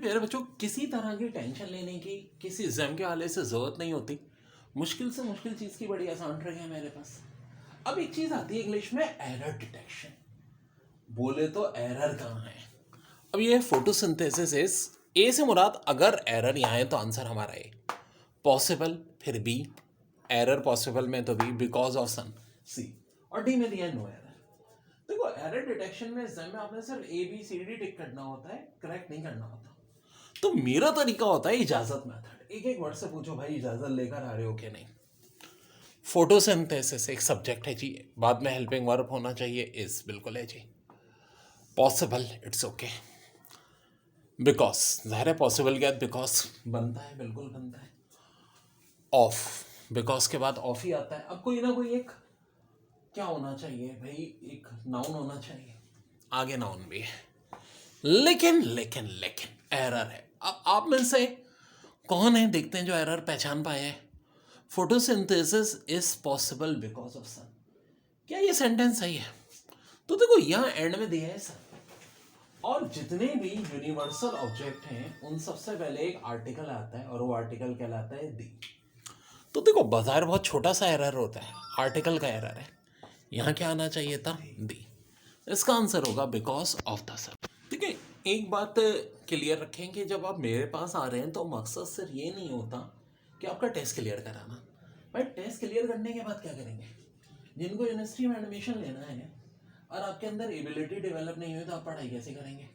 प्यारे बच्चों, किसी तरह की टेंशन लेने की किसी एग्जाम के हवाले से ज़रूरत नहीं होती। मुश्किल से मुश्किल चीज़ की बड़ी आसान ट्रिक है मेरे पास। अब एक चीज़ आती है इंग्लिश में, एरर डिटेक्शन। बोले तो एरर कहाँ है। अब ये फोटोसिंथेसिस, ए से मुराद अगर एरर यहाँ है तो आंसर हमारा ए। पॉसिबल फिर बी, एरर पॉसिबल में तो बी, बिकॉज ऑफ सन सी, और डी में दिया नो एरर। देखो, एरर डिटेक्शन में एग्जाम में आपने सिर्फ ए बी सी डी टिक करना होता है, करेक्ट नहीं करना होता। तो मेरा तरीका होता है इजाजत मेथड। एक एक वर्ड से पूछो भाई इजाजत लेकर आ रहे हो कि नहीं। फोटोसिंथेसिस एक सब्जेक्ट है जी, बाद में हेल्पिंग वर्ब होना चाहिए, इज बिल्कुल है जी। Possible, it's okay. बिकॉज, जाहिर है पॉसिबल के बाद बिकॉज बनता है, बिल्कुल बनता है। ऑफ, बिकॉज के बाद ऑफ ही आता है। अब कोई ना कोई एक क्या होना चाहिए भाई, एक नाउन होना चाहिए, आगे नाउन भी है। लेकिन लेकिन लेकिन एरर है। अब आप में से कौन है देखते हैं जो एरर पहचान पाए हैं। Photosynthesis is possible because of sun. क्या ये सेंटेंस सही है? तो देखो यहाँ एंड में दिया है सन, और जितने भी यूनिवर्सल ऑब्जेक्ट हैं उन सबसे पहले एक आर्टिकल आता है और वो आर्टिकल कहलाता है दी। तो देखो बाजार बहुत छोटा सा एरर होता है, आर्टिकल का एरर है। यहाँ क्या आना चाहिए था? दी। इसका आंसर होगा बिकॉज ऑफ द सन। ठीक है, एक बात क्लियर रखें कि जब आप मेरे पास आ रहे हैं तो मकसद सिर्फ ये नहीं होता कि आपका टेस्ट क्लियर कराना। भाई टेस्ट क्लियर करने के बाद क्या करेंगे? जिनको यूनिवर्सिटी में एडमिशन लेना है और आपके अंदर एबिलिटी डेवलप नहीं हुई तो आप पढ़ाई कैसे करेंगे?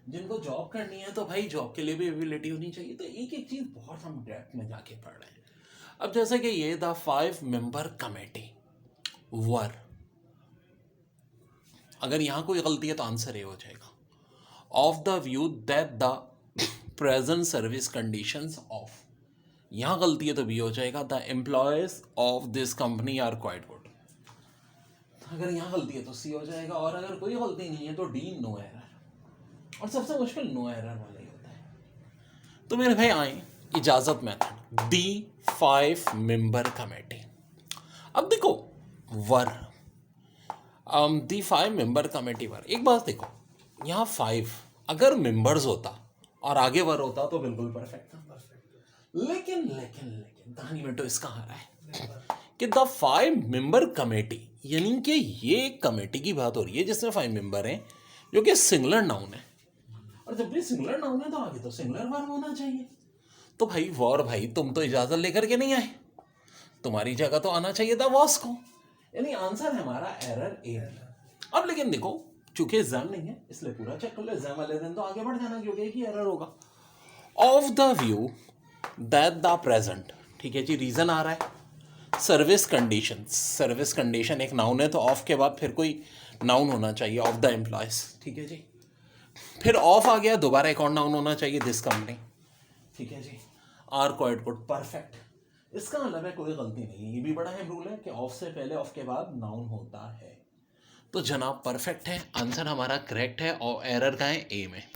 जिनको जॉब करनी है तो भाई जॉब के लिए भी एबिलिटी होनी चाहिए। तो एक एक चीज़ बहुत हम डेप्थ में जाके पढ़ रहे हैं। अब जैसे कि ये द 5 मेंबर कमेटी वर, अगर यहाँ कोई गलती है तो आंसर ये हो जाएगा। Of the view that the present service conditions of, यहाँ गलती है तो बी हो जाएगा। The employees of this company are quite good, अगर यहाँ गलती है तो सी हो जाएगा, और अगर कोई गलती नहीं है तो डी, नो एरर। और सबसे मुश्किल नो एरर वाला ही होता है। तो मेरे भाई आए इजाजत मेथड, दी 5 मेंबर कमेटी। अब देखो वर, दी 5 मेंबर कमेटी वर, एक बात देखो, यहाँ 5 अगर मेंबर्स होता और आगे वर होता तो बिल्कुल परफेक्ट था। लेकिन लेकिन लेकिन कहानी में तो इसका आ रहा है कि द 5 मेंबर कमेटी, यानी कि ये कमेटी की बात हो रही है जिसमें 5 मेंबर हैं, जो कि सिंगुलर नाउन है। और जब भी सिंगुलर नाउन है तो आगे तो सिंगुलर वर्ब होना चाहिए। तो भाई वॉर, भाई तुम तो इजाजत लेकर के नहीं आए, तुम्हारी जगह तो आना चाहिए था वॉस को। यानी आंसर है हमारा एरर ए। अब लेकिन देखो, चूंकि एग्जाम नहीं है इसलिए पूरा चेक कर लो, एग्जाम वाले दिन तो आगे बढ़ जाना क्योंकि एक ही एरर होगा। Of the view that the present, ठीक है जी, रीजन आ रहा है। सर्विस कंडीशन, सर्विस कंडीशन एक नाउन है तो ऑफ के बाद फिर कोई नाउन होना चाहिए, ऑफ द एम्प्लॉयज, ठीक है जी। फिर ऑफ आ गया, दोबारा एक और नाउन होना चाहिए, दिस कंपनी, ठीक है जी। Are quite good, perfect. इसका मतलब है कोई गलती नहीं है। ये भी बड़ा है रूल है कि ऑफ से पहले ऑफ के बाद नाउन होता है। तो जनाब परफेक्ट है, आंसर हमारा करेक्ट है, और एरर का है ए में।